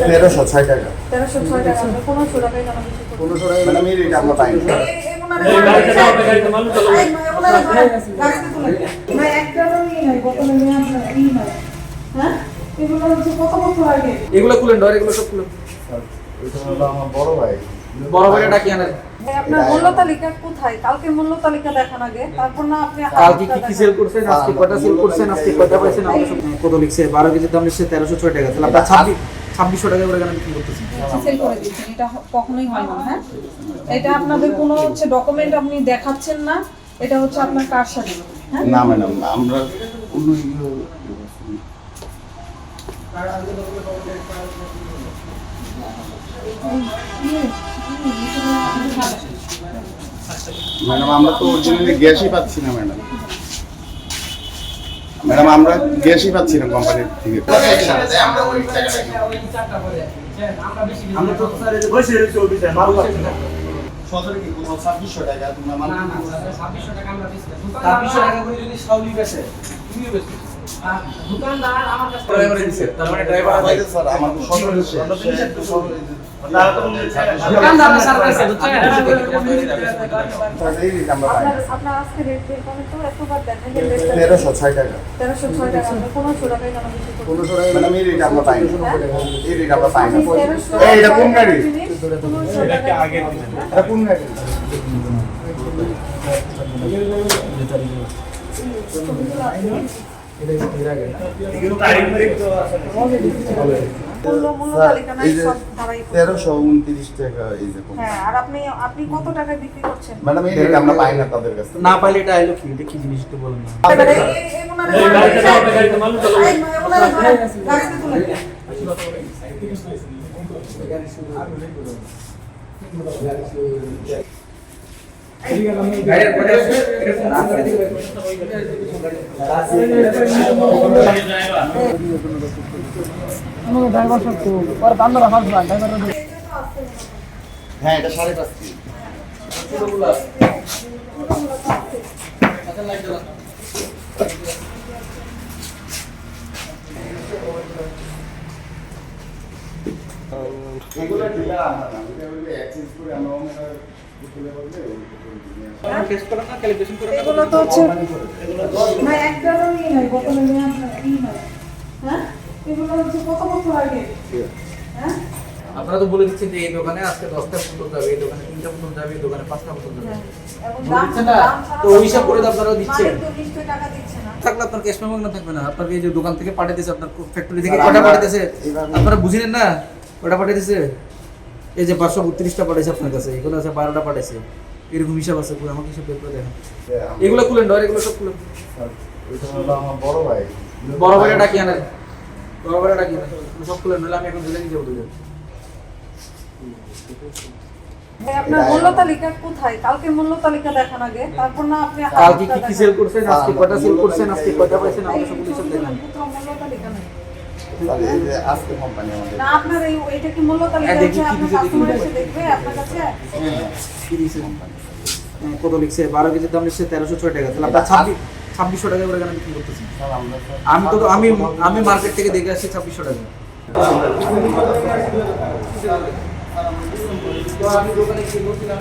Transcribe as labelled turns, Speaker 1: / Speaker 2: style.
Speaker 1: 1306 টাকা।
Speaker 2: 1306 টাকা। আপনি 1500 টাকায় কেন বেশি করছেন?
Speaker 1: 1500 টাকা মানে এই রেট আমরা পাই না।
Speaker 3: এগুলো খুলেন ডর, এগুলো সব খুলেন।
Speaker 1: এটা হলো আমার বড় ভাই।
Speaker 3: বড় ভাইটা ডাকি আনেন।
Speaker 2: আপনার মূল্য তালিকা কোথায়? কালকে মূল্য তালিকা দেখান আগে, তারপর না আপনি
Speaker 3: কালকে কি সেল করছেন, আজকে কয়টা সেল করছেন, আজকে কয়টা পাইছেন, আমরা সব কত লিখছে। 12 কেজির দাম লিখছে 1306 টাকা। তাহলে আপনারা 2600 টাকা করে কেন বিক্রি করতেছেন?
Speaker 2: সেল করে দিচ্ছেন, এটা কখনোই হয় না। হ্যাঁ, এটা আপনাদের কোনো হচ্ছে ডকুমেন্ট আপনি দেখাচ্ছেন না, এটা হচ্ছে আপনার কারসাজি। হ্যাঁ
Speaker 1: না ম্যাডাম, আমরা কোনো ম্যাডাম আমরা তো অরিজিনালি গ্যাসই পাচ্ছি না ম্যাডাম। ম্যাডাম আমরা গ্যাসই পাচ্ছি না কোম্পানির থেকে। আমরা ওই টাকাটা
Speaker 3: আমরা তো স্যার এই যে বসে রয়েছে অফিসে মাল পাচ্ছি না।
Speaker 1: সদরে কি কোনো 2600 টাকা তোমরা মাল?
Speaker 3: না না স্যার 2600 টাকা আমরা দিচ্ছি। 2600 টাকা করে যদি সাউলি বেচে, তুমিও বেচো। দোকানদার আমার কাছে ড্রাইভার দিছে, তার মানে ড্রাইভার আছে
Speaker 1: স্যার আমার তো 1700
Speaker 3: দোকানদার স্যার কাছে বুঝছেন?
Speaker 1: এই রেট আমরা পাই না।
Speaker 2: আপনার আজকে রেট বের করে তো এতবার দেখেন
Speaker 1: 1306 টাকা।
Speaker 2: 1306 টাকা। আপনি 1500 টাকায় কেন বেশি করছেন?
Speaker 1: 1500 টাকা মানে এই রেট আমরা পাই না। এই রেট আমরা পাই না।
Speaker 2: আপনি 1300
Speaker 1: এই এটা কোন গাড়ি?
Speaker 2: 1500 টাকা আগে
Speaker 1: এটা কোন গাড়ি?
Speaker 2: মূল্য তালিকা নাই, সব ধারাই করতে।
Speaker 1: 1329 টাকা এই যে কোন।
Speaker 2: হ্যাঁ, আর আপনি কত টাকায় বিক্রি করছেন?
Speaker 1: ম্যাডাম এই রেট আমরা পাই না তাদের কাছে।
Speaker 3: না পাইলে এটা আইলো কি, এটা কি জিনিস একটু বলেন না।
Speaker 1: হ্যাঁ এটা 5.5 এগুলো ডিলার আমরা না, এটা হলো এক্সচেঞ্জ করে আমরা অন্য বুঝলে বললে
Speaker 3: টেস্ট করেন না, ক্যালিব্রেশন করেন না।
Speaker 2: এগুলো তো হচ্ছে না, একটারও ই নাই, বোতলে নিয়ে আপনার ই নাই। হ্যাঁ, এগুলো হচ্ছে কত বছর আগে। হ্যাঁ,
Speaker 3: আপনারা তো বলে দিচ্ছেন যে এই দোকানে আজকে 10টা বোতল যাবে, এই দোকানে 3টা বোতল যাবে, এই দোকানে 5টা বোতল যাবে।
Speaker 2: এবং
Speaker 3: বলে দিচ্ছেন না? তো ওই হিসাব করে তো আপনারা দিচ্ছেন।
Speaker 2: মালিক তো নিশ্চয়ই টাকা দিচ্ছে না।
Speaker 3: থাকলে আপনার ক্যাশ মেমো না থাকবে না। আপনাকে এই যে দোকান থেকে পাঠাইতেছে, আপনার ফ্যাক্টরি থেকে কয়টা পাঠাইতেছে আপনারা বুঝিনেন না? কয়টা পাঠাইতেছে? এই যে 532টা পাঠাইছে আপনার কাছে, এগুলো আছে 12টা পাঠাইছে। এরকম হিসাব আছে, আমাকে হিসাব বের করে দেখেন। এগুলো খুলেন ডর, এগুলো সব খুলেন।
Speaker 1: এটা হলো আমার বড় ভাই।
Speaker 3: বড় ভাইটা ডাকি আনেন। বড় ভাইটা ডাকি আনেন। সব খুলেন, নাহলে আমি এখন জেলে নিয়ে যাবো দুজন।
Speaker 2: আপনার মূল্য তালিকা কোথায়? কালকে মূল্য তালিকা দেখান আগে, তারপর না আপনি
Speaker 3: কালকে কি সেল করছেন, আজকে কয়টা সেল করছেন, আজকে কয়টা পাইছেন, আমরা সব হিসাব দেখেন।
Speaker 2: কোথাও মূল্য তালিকা নেই।
Speaker 1: তাহলে এই যে আজকে কোম্পানি আমাদের
Speaker 2: না, আপনার এইটা কি মূল্য তালিকা
Speaker 3: হ্যাঁ, দেখি,
Speaker 2: আছে?
Speaker 3: কি
Speaker 2: আপনার
Speaker 3: দিছে, দেখি।
Speaker 2: কাস্টমার এসে দেখবে আপনার কাছে?
Speaker 3: কি দিছে? কত লিখছে? 12 কেজির দাম লিখছে 1306 টাকা। তাহলে আপনারা 2600 টাকা করে কেন বিক্রি করতেছেন?
Speaker 1: স্যার আমরা
Speaker 3: আমি মার্কেট থেকে দেখে আসছি 2600 টাকা। তো আমি দোকানে কি বলছিলাম,